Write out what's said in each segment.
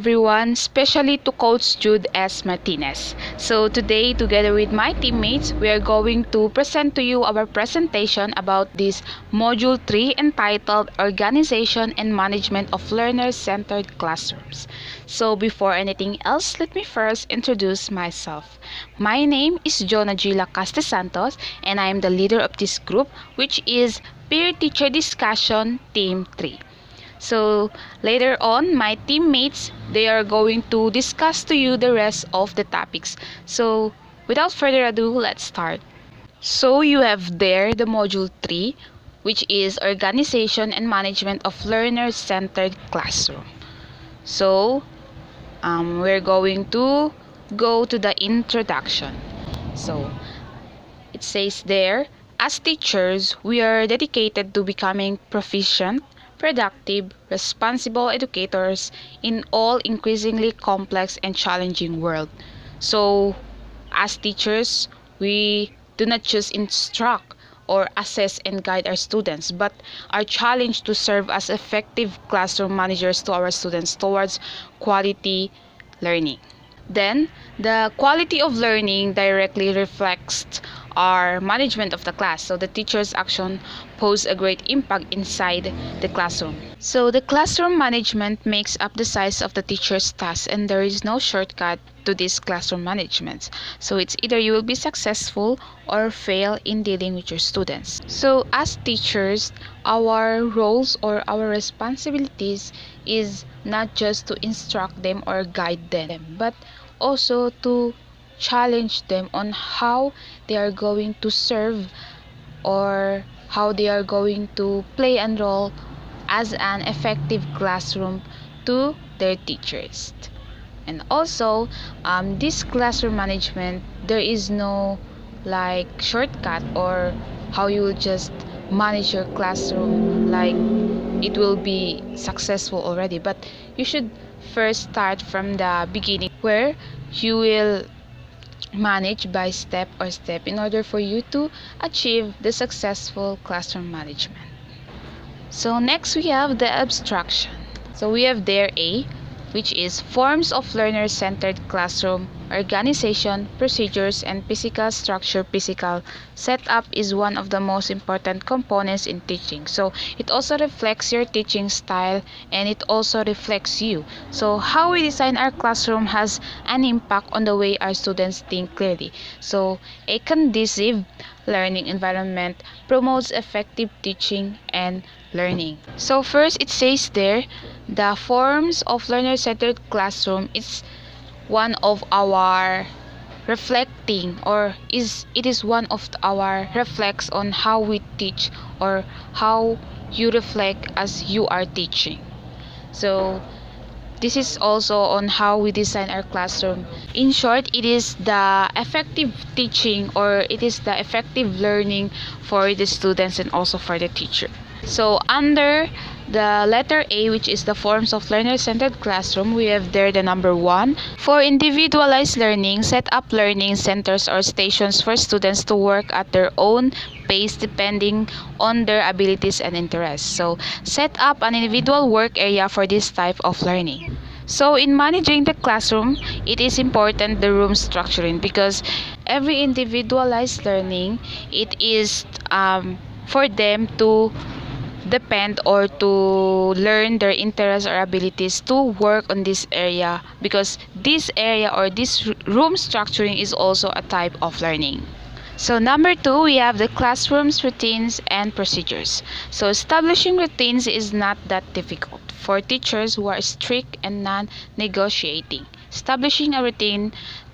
everyone, especially to Coach Jude S. Martinez. So today, together with my teammates, we are going to present to you our presentation about this Module 3 entitled Organization and Management of Learner-Centered Classrooms. So before anything else, let me first introduce myself. My name is Jona Lacastesantos, and I am the leader of this group, which is Peer Teacher Discussion Team 3. So later on, my teammates, they are going to discuss to you the rest of the topics. So without further ado, let's start. So you have there the module 3, which is Organization and Management of Learner-Centered Classroom. So we're going to go to the introduction. So it says there, as teachers, we are dedicated to becoming proficient, productive, responsible educators in all increasingly complex and challenging world. So, as teachers, we do not just instruct or assess and guide our students, but are challenged to serve as effective classroom managers to our students towards quality learning. Then, the quality of learning directly reflects our management of the class. So the teacher's action pose a great impact inside the classroom. So the classroom management makes up the size of the teacher's task, and there is no shortcut to this classroom management. So it's either you will be successful or fail in dealing with your students. So as teachers, our roles or our responsibilities is not just to instruct them or guide them, but also to challenge them on how they are going to serve or how they are going to play and role as an effective classroom to their teachers. And also, this classroom management, there is no like shortcut or how you will just manage your classroom like it will be successful already, but you should first start from the beginning where you will manage by step or step in order for you to achieve the successful classroom management. So next we have the abstraction. So we have there A, which is forms of learner-centered classroom, organization, procedures, and physical structure. Physical setup is one of the most important components in teaching. So it also reflects your teaching style and it also reflects you. So how we design our classroom has an impact on the way our students think clearly. So a conducive learning environment promotes effective teaching and learning. So first it says there, the forms of learner-centered classroom is one of our reflecting or it is one of our reflects on how we teach or how you reflect as you are teaching. So this is also on how we design our classroom. In short, it is the effective teaching or it is the effective learning for the students and also for the teacher. So under the letter A, which is the forms of learner-centered classroom, we have there the number 1. For individualized learning, set up learning centers or stations for students to work at their own pace depending on their abilities and interests. So set up an individual work area for this type of learning. So in managing the classroom, it is important the room structuring because every individualized learning, it is for them to depend or to learn their interests or abilities to work on this area because this area or this room structuring is also a type of learning. So number 2, we have the classrooms, routines, and procedures. So establishing routines is not that difficult for teachers who are strict and non-negotiating. Establishing a routine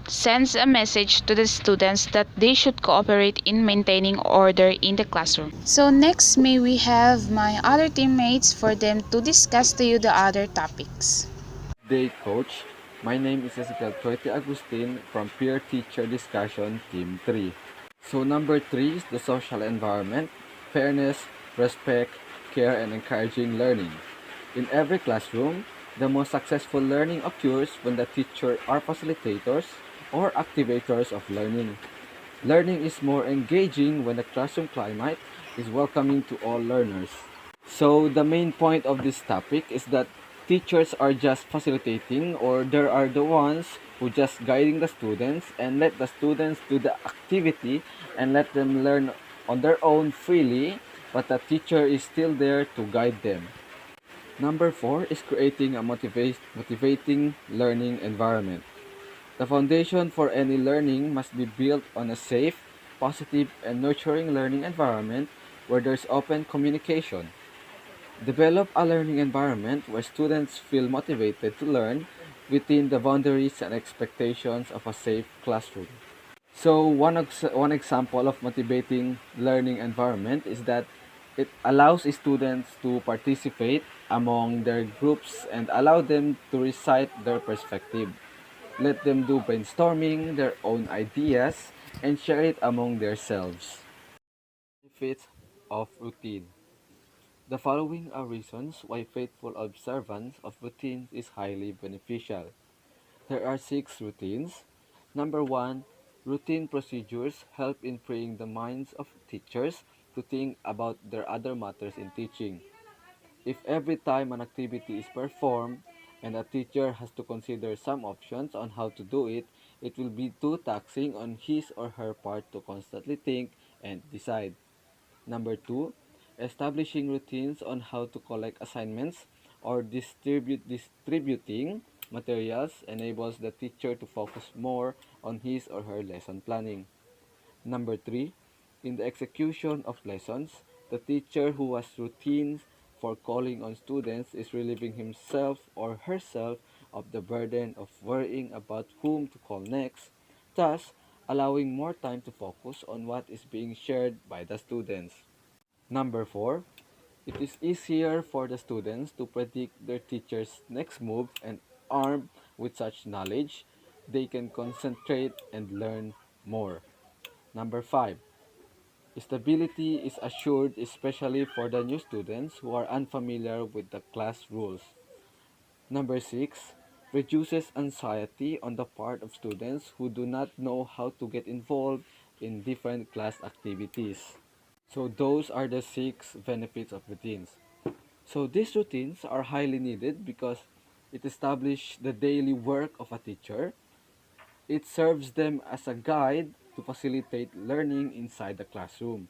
sends a message to the students that they should cooperate in maintaining order in the classroom. So next, may we have my other teammates for them to discuss to you the other topics. Day Coach. My name is Ezekiel Agustin from Peer Teacher Discussion Team 3. So number 3 is the social environment, fairness, respect, care, and encouraging learning. In every classroom, the most successful learning occurs when the teacher are facilitators or activators of learning. Learning is more engaging when the classroom climate is welcoming to all learners. So the main point of this topic is that teachers are just facilitating, or there are the ones who just guiding the students and let the students do the activity and let them learn on their own freely, but the teacher is still there to guide them. Number 4 is creating a motivating learning environment. The foundation for any learning must be built on a safe, positive, and nurturing learning environment where there's open communication. Develop a learning environment where students feel motivated to learn within the boundaries and expectations of a safe classroom. So one example of motivating learning environment is that it allows students to participate among their groups and allow them to recite their perspective. Let them do brainstorming, their own ideas, and share it among themselves. Benefits of routine. The following are reasons why faithful observance of routines is highly beneficial. There are 6 routines. Number 1, routine procedures help in freeing the minds of teachers to think about their other matters in teaching. If every time an activity is performed and a teacher has to consider some options on how to do it, it will be too taxing on his or her part to constantly think and decide. Number 2, establishing routines on how to collect assignments or distributing materials enables the teacher to focus more on his or her lesson planning. Number 3, in the execution of lessons, the teacher who has routines for calling on students is relieving himself or herself of the burden of worrying about whom to call next, thus allowing more time to focus on what is being shared by the students. Number 4, it is easier for the students to predict their teacher's next move, and armed with such knowledge, they can concentrate and learn more. Number 5, stability is assured especially for the new students who are unfamiliar with the class rules. Number 6, reduces anxiety on the part of students who do not know how to get involved in different class activities. So those are the 6 benefits of routines. So these routines are highly needed because it establishes the daily work of a teacher. It serves them as a guide to facilitate learning inside the classroom.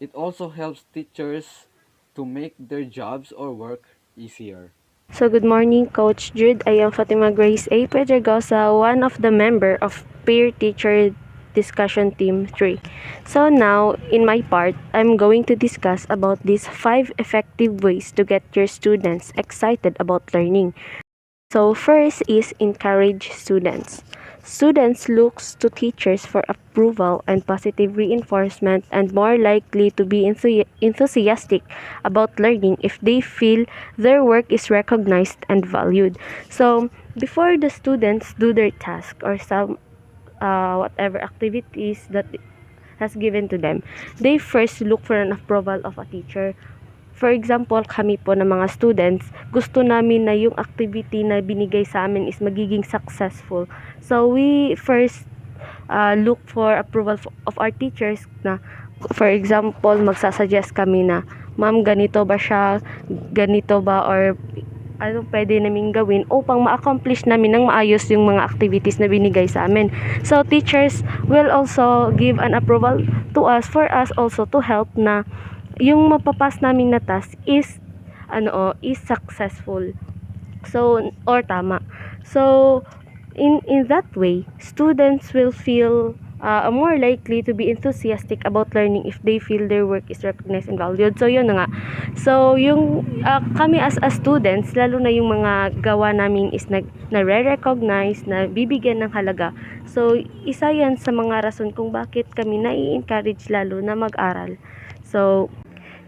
It also helps teachers to make their jobs or work easier. So good morning, Coach Jude. I am Fatima Grace A. Pedregosa, one of the member of Peer Teacher Discussion Team 3. So now, in my part, I'm going to discuss about these 5 effective ways to get your students excited about learning. So first is encourage students. Students looks to teachers for approval and positive reinforcement and more likely to be enthusiastic about learning if they feel their work is recognized and valued. So before the students do their task or some whatever activities that has given to them, they first look for an approval of a teacher. For example, kami po ng mga students, gusto namin na yung activity na binigay sa amin is magiging successful. So, we first look for approval of our teachers na, for example, magsasuggest kami na, ma'am, ganito ba siya, ganito ba, or ano pwede namin gawin upang ma-accomplish namin ng maayos yung mga activities na binigay sa amin. So, teachers will also give an approval to us for us also to help na yung mapapas namin na task is successful. So, or tama. So, in that way, students will feel more likely to be enthusiastic about learning if they feel their work is recognized and valued. So, yun na nga. So, yung kami as students, lalo na yung mga gawa namin is nare-recognize, na bibigyan ng halaga. So, isa yan sa mga rason kung bakit kami nai-encourage lalo na mag-aral. So,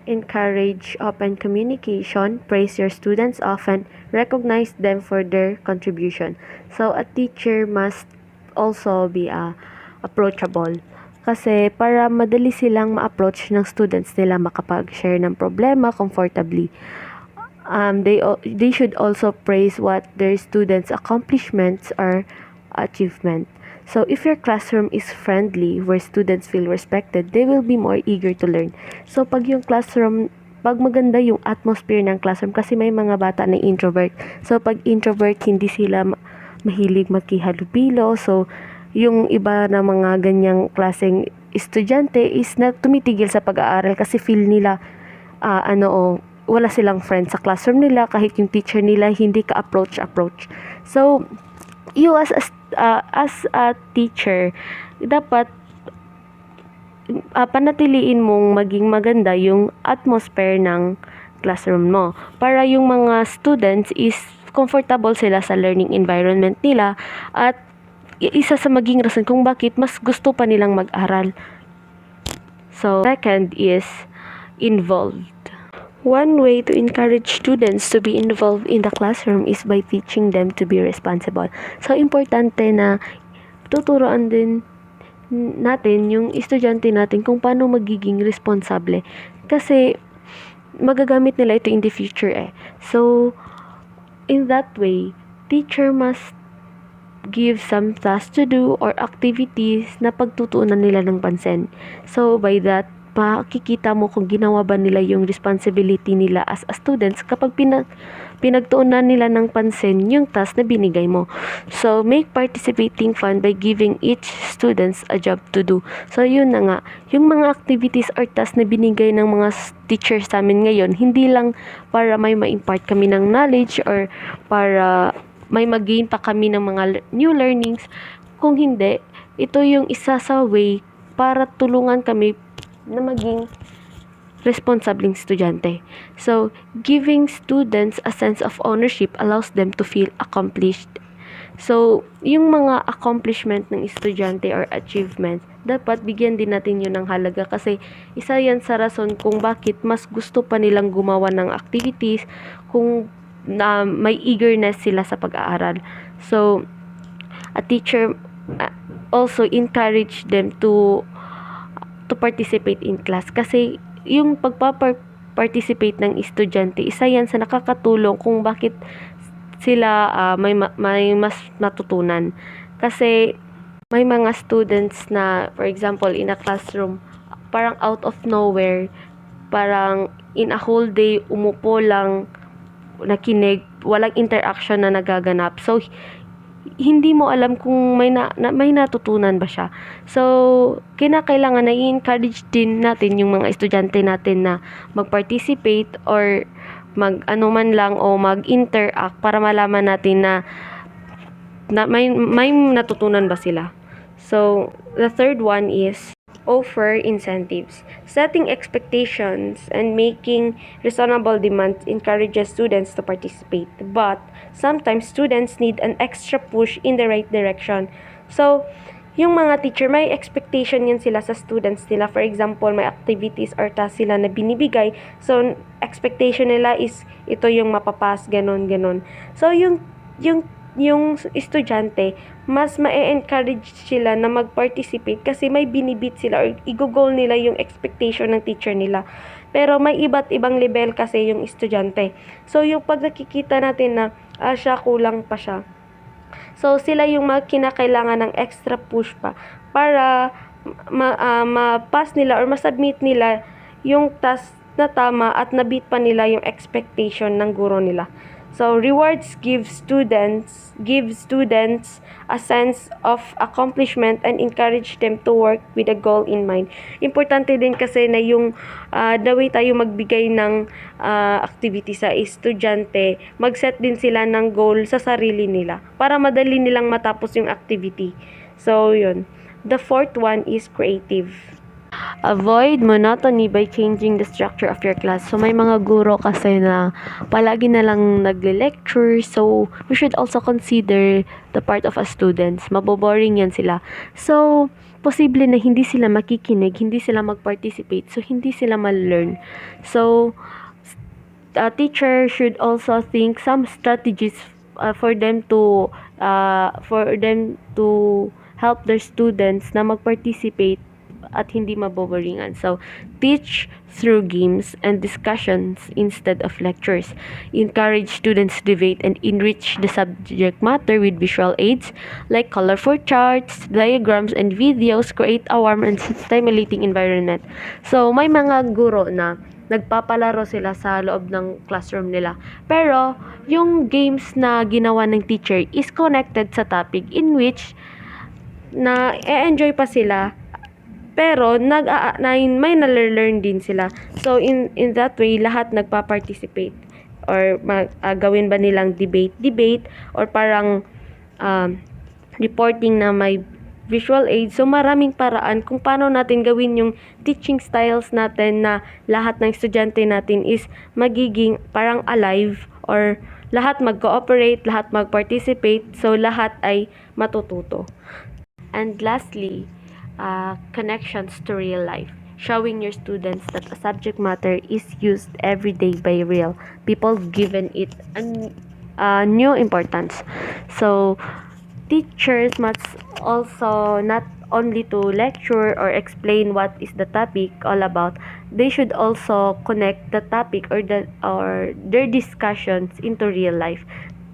encourage open communication, praise your students often, recognize them for their contribution. So, a teacher must also be approachable. Kasi para madali silang ma-approach ng students nila makapag-share ng problema comfortably. They should also praise what their students' accomplishments or achievement. So, if your classroom is friendly, where students feel respected, they will be more eager to learn. So, pag yung classroom pag maganda yung atmosphere ng classroom, kasi may mga bata na introvert. So, pag introvert, hindi sila mahilig makihalubilo. So, yung iba na mga ganyang klaseng estudyante is na tumitigil sa pag-aaral kasi feel nila wala silang friends sa classroom nila, kahit yung teacher nila hindi ka approach. So, you as a teacher, dapat panatiliin mong maging maganda yung atmosphere ng classroom mo para yung mga students is comfortable sila sa learning environment nila, at isa sa maging rason kung bakit mas gusto pa nilang mag-aral. So, second is involved. One way to encourage students to be involved in the classroom is by teaching them to be responsible. So, importante na tuturuan din natin yung estudyante natin kung paano magiging responsable. Kasi, magagamit nila ito in the future eh. So, in that way, teacher must give some tasks to do or activities na pagtutuunan nila ng pansin. So, by that, makikita mo kung ginawa ba nila yung responsibility nila as a students kapag pinagtuunan nila ng pansin yung task na binigay mo. So, make participating fun by giving each students a job to do. So, yun na nga. Yung mga activities or task na binigay ng mga teachers sa amin ngayon, hindi lang para may ma-impart kami ng knowledge or para may mag-gain pa kami ng mga new learnings. Kung hindi, ito yung isa sa way para tulungan kami na maging responsibleng estudyante. So, giving students a sense of ownership allows them to feel accomplished. So, yung mga accomplishment ng estudyante or achievements, dapat bigyan din natin yun ng halaga kasi isa yan sa rason kung bakit mas gusto pa nilang gumawa ng activities kung may eagerness sila sa pag-aaral. So, a teacher also encourage them to participate in class kasi yung pagpa-participate ng estudyante, isa yan sa nakakatulong kung bakit sila may mas natutunan. Kasi may mga students na, for example, in a classroom, parang out of nowhere, parang in a whole day, umupo lang, nakinig, walang interaction na nagaganap. So, hindi mo alam kung may natutunan ba siya. So, kinakailangan na i-encourage din natin yung mga estudyante natin na mag-participate or man lang o mag-interact para malaman natin na may natutunan ba sila. So, the third one is offer incentives. Setting expectations and making reasonable demands encourages students to participate. But sometimes students need an extra push in the right direction. So, yung mga teacher, may expectation yan sila sa students nila. For example, may activities or tasks sila na binibigay. So, expectation nila is ito yung mapapas, ganon. So, yung estudyante, mas ma-encourage sila na mag-participate kasi may binibit sila or i-goal nila yung expectation ng teacher nila. Pero may iba't ibang level kasi yung estudyante. So, yung pag nakikita natin na siya, kulang pa siya. So, sila yung kinakailangan ng extra push pa para ma-pass nila or ma-submit nila yung task na tama at na-beat pa nila yung expectation ng guro nila. So, rewards give students a sense of accomplishment and encourage them to work with a goal in mind. Importante din kasi na yung the way tayo magbigay ng activity sa estudyante, mag-set din sila ng goal sa sarili nila para madali nilang matapos yung activity. So, yun. The fourth one is creative. Avoid monotony by changing the structure of your class. So, may mga guro kasi na palagi na lang nagle-lecture. So, we should also consider the part of us students. Maboboring yan sila. So, posible na hindi sila makikinig, hindi sila mag-participate. So, hindi sila ma-learn. So, a teacher should also think some strategies for them to help their students na mag-participate at hindi maboboringan. So, teach through games and discussions instead of lectures. Encourage students to debate and enrich the subject matter with visual aids like colorful charts, diagrams, and videos. Create a warm and stimulating environment. So, may mga guro na nagpapalaro sila sa loob ng classroom nila. Pero, yung games na ginawa ng teacher is connected sa topic in which na e-enjoy pa sila pero may na-learn din sila. So in that way lahat nagpa-participate or gawin ba nilang debate or parang reporting na may visual aid. So maraming paraan kung paano natin gawin yung teaching styles natin na lahat ng estudyante natin is magiging parang alive or lahat mag-cooperate, lahat mag-participate, so lahat ay matututo. And lastly, connections to real life, showing your students that a subject matter is used every day by real people, given it a new importance. So teachers must also not only to lecture or explain what is the topic all about, they should also connect the topic or their discussions into real life.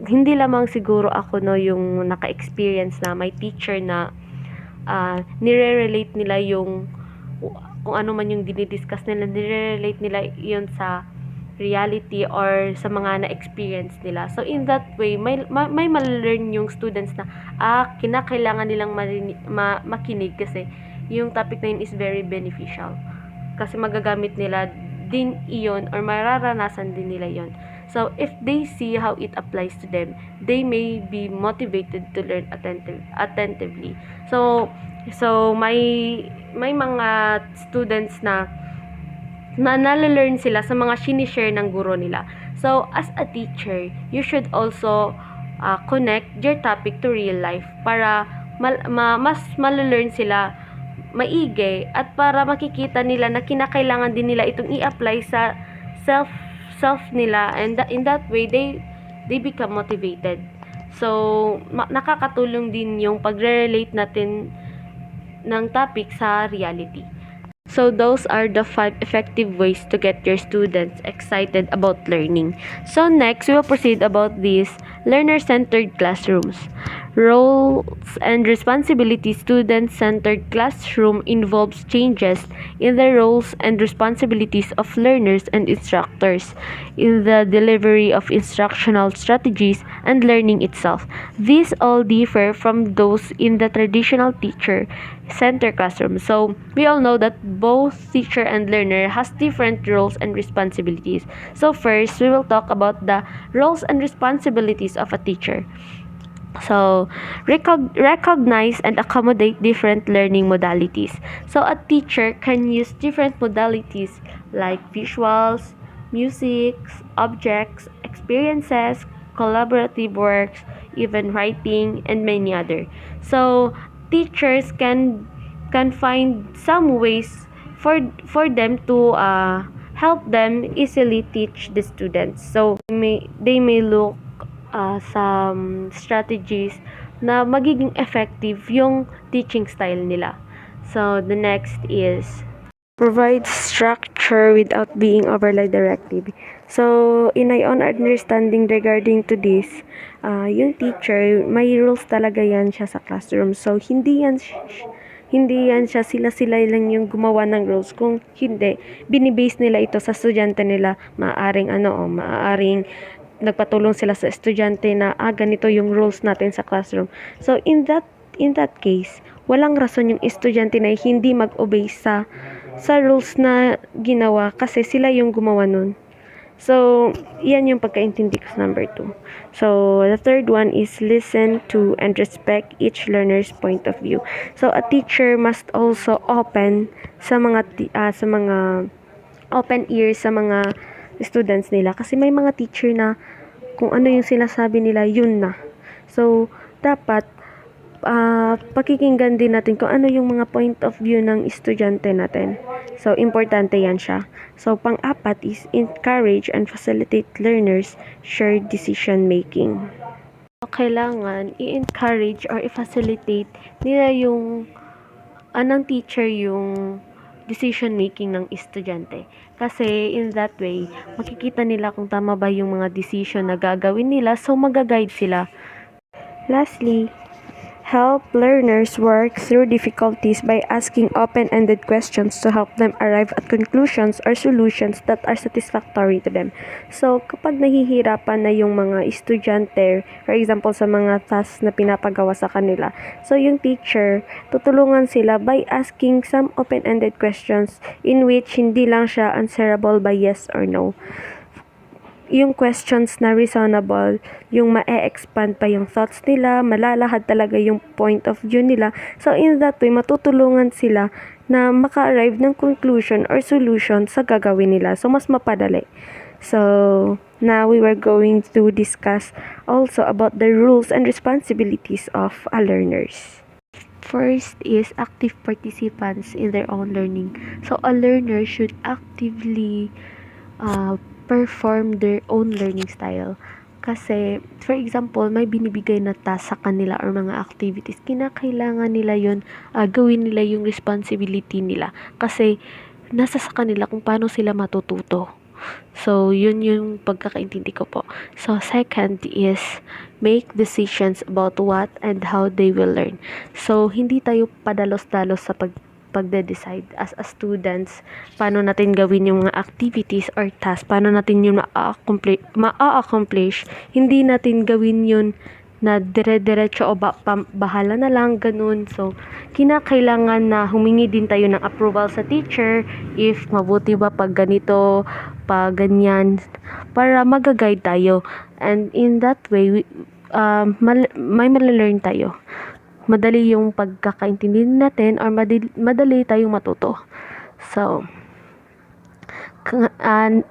Hindi lamang siguro ako yung naka-experience na may teacher na nire-relate nila yung kung ano man yung dinidiscuss nila, nire-relate nila yun sa reality or sa mga na-experience nila. So in that way, may ma-learn yung students na kinakailangan nilang makinig kasi yung topic na yun is very beneficial. Kasi magagamit nila din iyon or mararanasan din nila yon. So if they see how it applies to them, they may be motivated to learn attentively. So may mga students na nale-learn sila sa mga sinishare ng guro nila. So as a teacher, you should also connect your topic to real life para mas male-learn sila maigi at para makikita nila na kinakailangan din nila itong i-apply sa self nila, and in that way they become motivated. So nakakatulong din yung pagre-relate natin ng topic sa reality. So those are the 5 effective ways to get your students excited about learning. So next, we will proceed about these learner-centered classrooms. Roles and responsibilities. Student-centered classroom involves changes in the roles and responsibilities of learners and instructors in the delivery of instructional strategies and learning itself. These all differ from those in the traditional teacher-centered classroom. So we all know that both teacher and learner has different roles and responsibilities. So first, we will talk about the roles and responsibilities of a teacher. So, recognize and accommodate different learning modalities. So, a teacher can use different modalities like visuals, music, objects, experiences, collaborative works, even writing, and many other. So, teachers can find some ways for them to help them easily teach the students. So, they may look some strategies na magiging effective yung teaching style nila. So, the next is provide structure without being overly directive. So, in my own understanding regarding to this, yung teacher, may rules talaga yan siya sa classroom. So, hindi yan siya sila lang yung gumawa ng rules. Kung hindi, binibase nila ito sa estudyante nila. Maaring nagpatulong sila sa estudyante na ganito yung rules natin sa classroom. So in that case, walang rason yung estudyante na hindi mag-obey sa rules na ginawa kasi sila yung gumawa nun. So yan yung pagkaintindi ko sa number 2. So the third one is listen to and respect each learner's point of view. So a teacher must also open sa mga open ears sa mga students nila kasi may mga teacher na kung ano yung sinasabi nila yun na. So dapat pakikinggan din natin kung ano yung mga point of view ng estudyante natin. So importante yan siya. So pang-apat is encourage and facilitate learners shared decision making. So kailangan i-encourage or i-facilitate nila yung anong teacher yung decision making ng estudyante. Kasi in that way, makikita nila kung tama ba yung mga decision na gagawin nila, so mag-guide sila. Lastly, help learners work through difficulties by asking open-ended questions to help them arrive at conclusions or solutions that are satisfactory to them. So, kapag nahihirapan na yung mga estudyante, for example, sa mga tasks na pinapagawa sa kanila, so yung teacher, tutulungan sila by asking some open-ended questions in which hindi lang siya answerable by yes or no. Yung questions na reasonable, yung ma-expand pa yung thoughts nila, malalahad talaga yung point of view nila. So, in that way, matutulungan sila na maka-arrive ng conclusion or solution sa gagawin nila. So, mas mapadali. So, now we were going to discuss also about the rules and responsibilities of learners. First is active participants in their own learning. So, a learner should actively perform their own learning style. Kasi, for example, may binibigay na task sa kanila or mga activities, kinakailangan nila yun, gawin nila yung responsibility nila. Kasi, nasa sa kanila kung paano sila matututo. So, yun yung pagkakaintindi ko po. So, second is make decisions about what and how they will learn. So, hindi tayo padalos-dalos sa pagde-decide as a students, paano natin gawin yung mga activities or tasks, paano natin yun ma-accomplish, hindi natin gawin yun na dire-diretso o bahala na lang, ganun. So, kinakailangan na humingi din tayo ng approval sa teacher, if mabuti ba pag ganito, pag ganyan, para mag-guide tayo. And in that way, may malalearn tayo. Madali yung pagkakaintindi natin or madali tayong matuto. So,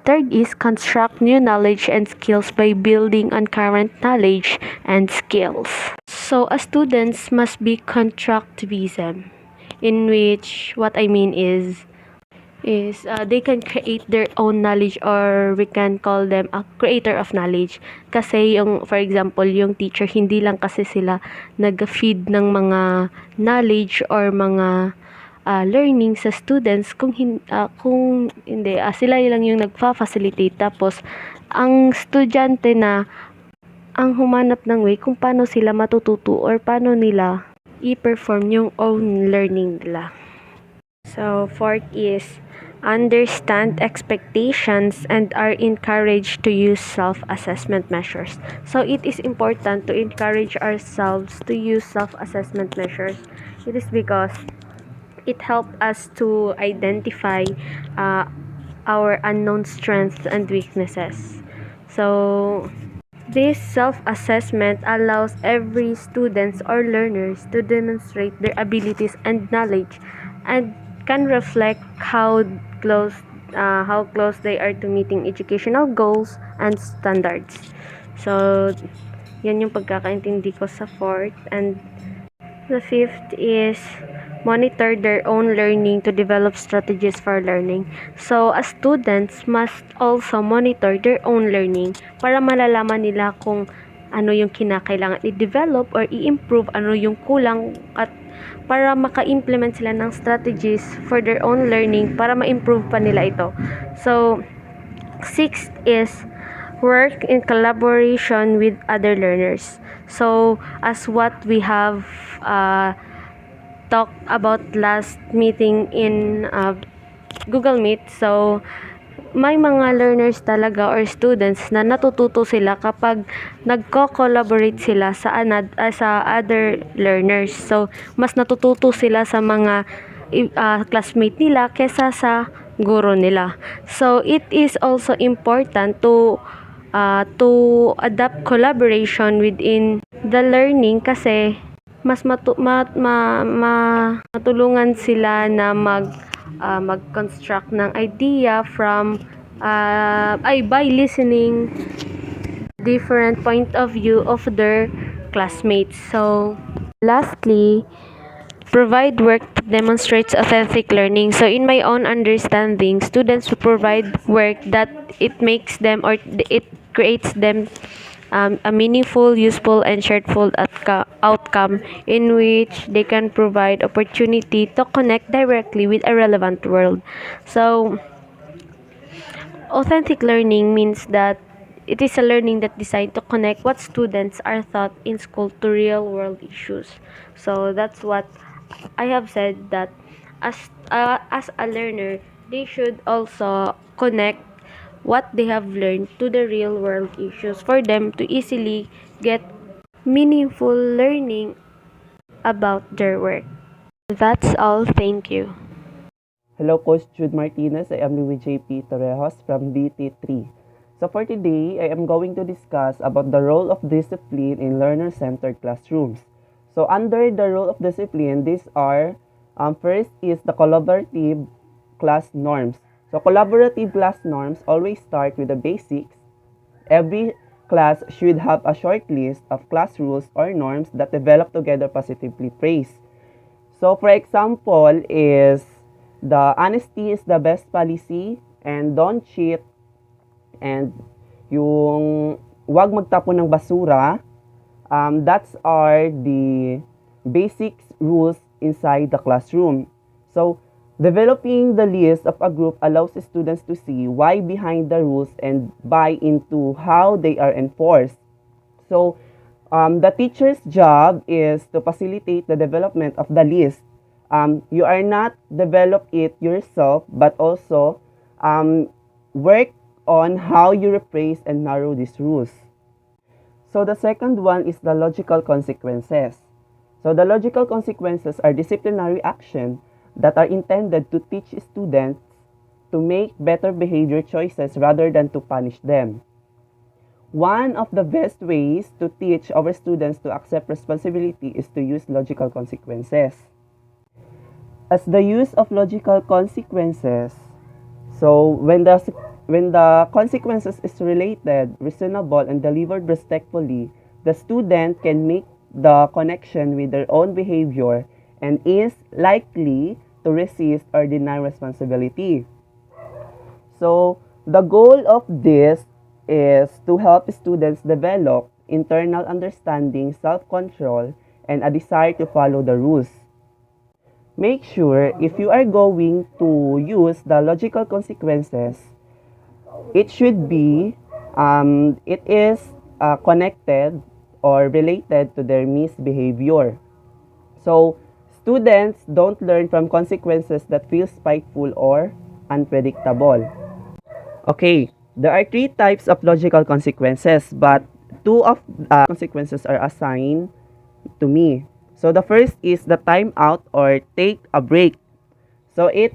third is construct new knowledge and skills by building on current knowledge and skills. So, students must be constructivism, in which what I mean is they can create their own knowledge, or we can call them a creator of knowledge. Kasi yung, for example, yung teacher, hindi lang kasi sila nag-feed ng mga knowledge or mga learning sa students, kung hindi, sila lang yung nagfa-facilitate, tapos ang estudyante na ang humanap ng way kung paano sila matututo or paano nila i-perform yung own learning nila. So, fourth is understand expectations and are encouraged to use self-assessment measures. So, it is important to encourage ourselves to use self-assessment measures. It is because it helps us to identify our unknown strengths and weaknesses. So, this self-assessment allows every students or learners to demonstrate their abilities and knowledge, and can reflect how close they are to meeting educational goals and standards. So, yan yung pagkakaintindi ko sa fourth. And the fifth is monitor their own learning to develop strategies for learning. So, as students must also monitor their own learning para malalaman nila kung ano yung kinakailangan i-develop or i-improve, ano yung kulang, at para maka-implement sila ng strategies for their own learning para ma-improve pa nila ito. So, sixth is work in collaboration with other learners. So, as what we have talked about last meeting in Google Meet, so may mga learners talaga or students na natututo sila kapag nagko-collaborate sila sa other learners. So, mas natututo sila sa mga classmate nila kesa sa guro nila. So, it is also important to adapt collaboration within the learning, kasi mas matulungan sila na mag-construct ng idea from by listening different point of view of their classmates. So, lastly, provide work that demonstrates authentic learning. So, in my own understanding, students will provide work that it makes them, or it creates them a meaningful, useful, and sharedful outcome in which they can provide opportunity to connect directly with a relevant world. So, authentic learning means that it is a learning that designed to connect what students are taught in school to real world issues. So that's what I have said, that as a learner, they should also connect what they have learned to the real world issues for them to easily get meaningful learning about their work. That's all. Thank you. Hello, Coach Jude Martinez. I am Louie Jay Torejos from BT3. So for today, I am going to discuss about the role of discipline in learner-centered classrooms. So under the role of discipline, these are, first is the collaborative class norms. So collaborative class norms always start with the basics. Every class should have a short list of class rules or norms that develop together positively praise. So for example is the honesty is the best policy, and don't cheat, and yung wag magtapon ng basura. That's are the basic rules inside the classroom. So developing the list of a group allows students to see why behind the rules and buy into how they are enforced. So the teacher's job is to facilitate the development of the list. You are not develop it yourself, but also work on how you rephrase and narrow these rules. So the second one is the logical consequences. So the logical consequences are disciplinary action that are intended to teach students to make better behavior choices rather than to punish them. One of the best ways to teach our students to accept responsibility is to use logical consequences. As the use of logical consequences, so when the consequences is related, reasonable, and delivered respectfully, the student can make the connection with their own behavior and is likely to resist or deny responsibility. So the goal of this is to help students develop internal understanding, self-control, and a desire to follow the rules. Make sure if you are going to use the logical consequences, it should be, it is connected or related to their misbehavior. So students don't learn from consequences that feel spiteful or unpredictable. Okay, there are three types of logical consequences, but two of consequences are assigned to me. So the first is the time out or take a break. So it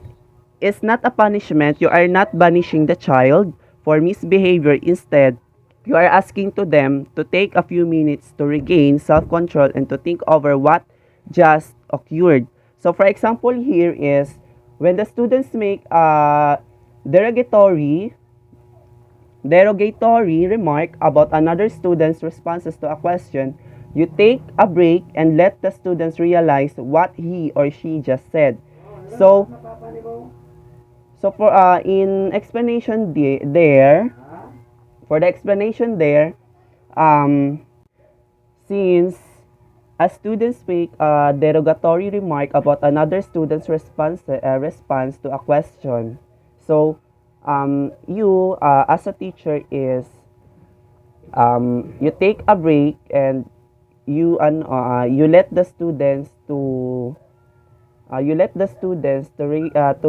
is not a punishment. You are not banishing the child for misbehavior. Instead, you are asking to them to take a few minutes to regain self-control and to think over what just occurred. So for example here is when the students make a derogatory remark about another student's responses to a question, you take a break and let the students realize what he or she just said. So for in explanation there, for the explanation there, since a student make a derogatory remark about another student's response to a question, so you as a teacher is you take a break and you let the students to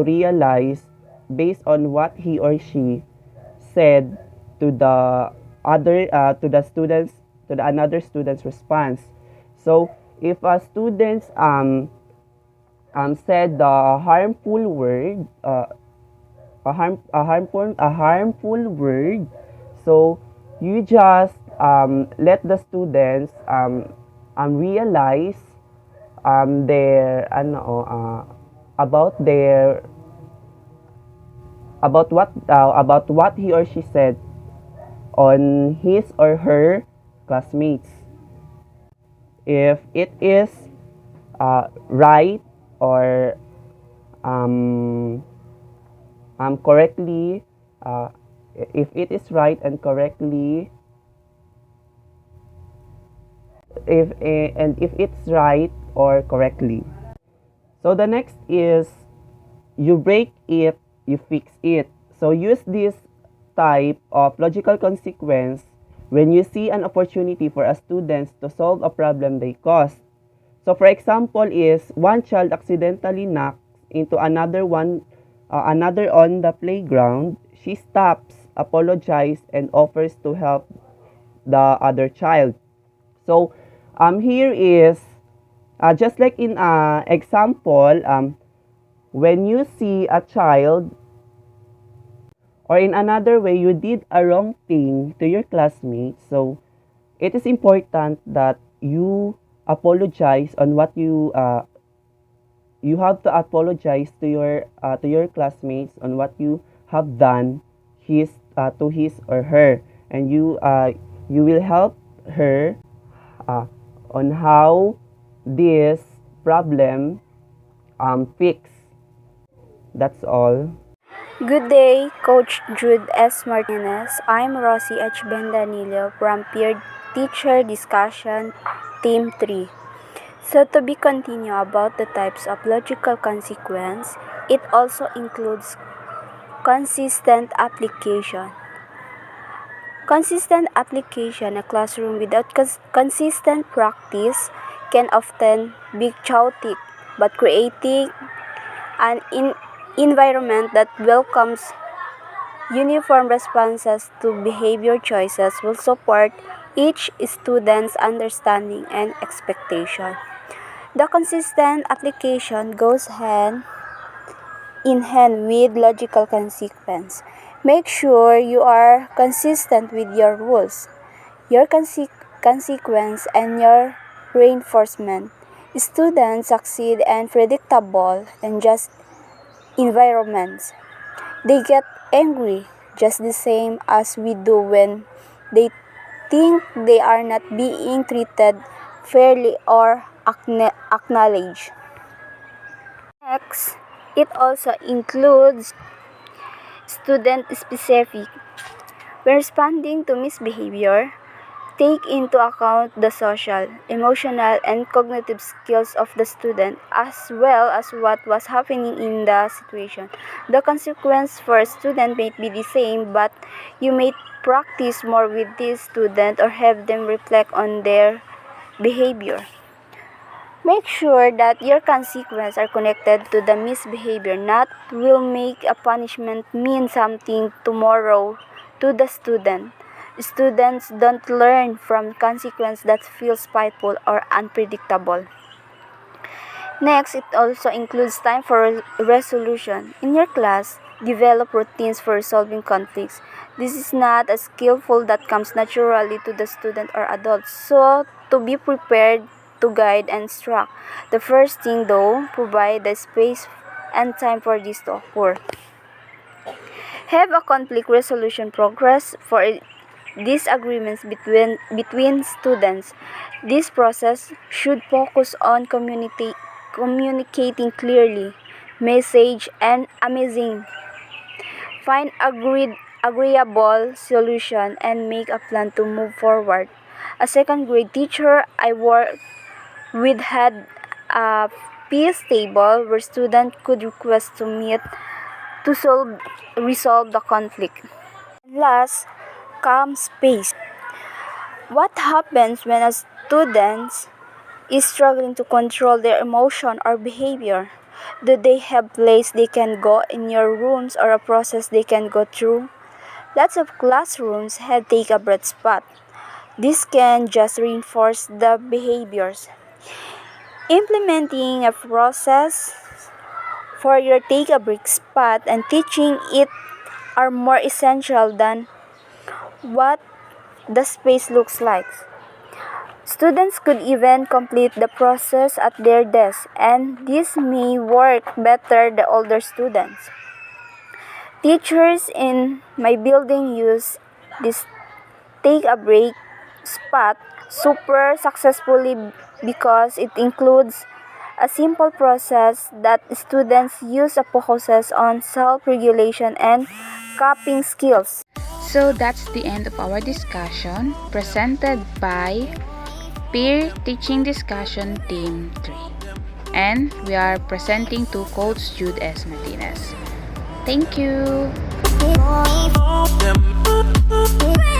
realize based on what he or she said to the other to the another student's response. So if a student said the harmful word a harmful word, so you just let the students realize their about what he or she said on his or her classmates. If it is right or correctly, if it is right and correctly, if it's right or correctly. So the next is you break it, you fix it. So use this type of logical consequence when you see an opportunity for a student to solve a problem they caused. So for example is one child accidentally knocks into another on the playground. She stops, apologizes, and offers to help the other child. So here is just like in example, when you see a child, or in another way, you did a wrong thing to your classmates, so it is important that you apologize on what you have to apologize to your classmates on what you have done to his or her, and you will help her on how this problem fix. That's all. Good day, Coach Jude S. Martinez. I'm Rosie Bendanillo from Peer Teacher Discussion Team 3. So to be continued about the types of logical consequence, it also includes consistent application. Consistent application, a classroom without consistent practice can often be chaotic, but creating an environment that welcomes uniform responses to behavior choices will support each student's understanding and expectation. The consistent application goes hand in hand with logical consequence. Make sure you are consistent with your rules, your consequence, and your reinforcement. Students succeed in predictable and just environments. They get angry just the same as we do when they think they are not being treated fairly or acknowledged. Next, it also includes student specific. When responding to misbehavior, take into account the social, emotional, and cognitive skills of the student as well as what was happening in the situation. The consequence for a student may be the same, but you may practice more with this student or have them reflect on their behavior. Make sure that your consequences are connected to the misbehavior, not will make a punishment mean something tomorrow to the student. Students don't learn from consequences that feel spiteful or unpredictable. Next, it also includes time for resolution. In your class, develop routines for resolving conflicts. This is not a skillful that comes naturally to the student or adult, so to be prepared to guide and instruct. The first thing though, provide the space and time for this to occur. Have a conflict resolution progress for disagreements between students. This process should focus on communicating clearly, message and amazing. Find agreeable solution and make a plan to move forward. A second grade teacher I worked with had a peace table where students could request to meet to resolve the conflict. Last, calm space. What happens when a student is struggling to control their emotion or behavior? Do they have place they can go in your rooms or a process they can go through? Lots of classrooms have take a breath spot. This can just reinforce the behaviors. Implementing a process for your take a break spot and teaching it are more essential than what the space looks like. Students could even complete the process at their desk, and this may work better the older students. Teachers in my building use this take a break spot super successfully because it includes a simple process that students use a focuses on self-regulation and coping skills. So that's the end of our discussion presented by Peer Teaching Discussion Team 3. And we are presenting to Coach Jude S. Martinez. Thank you! Them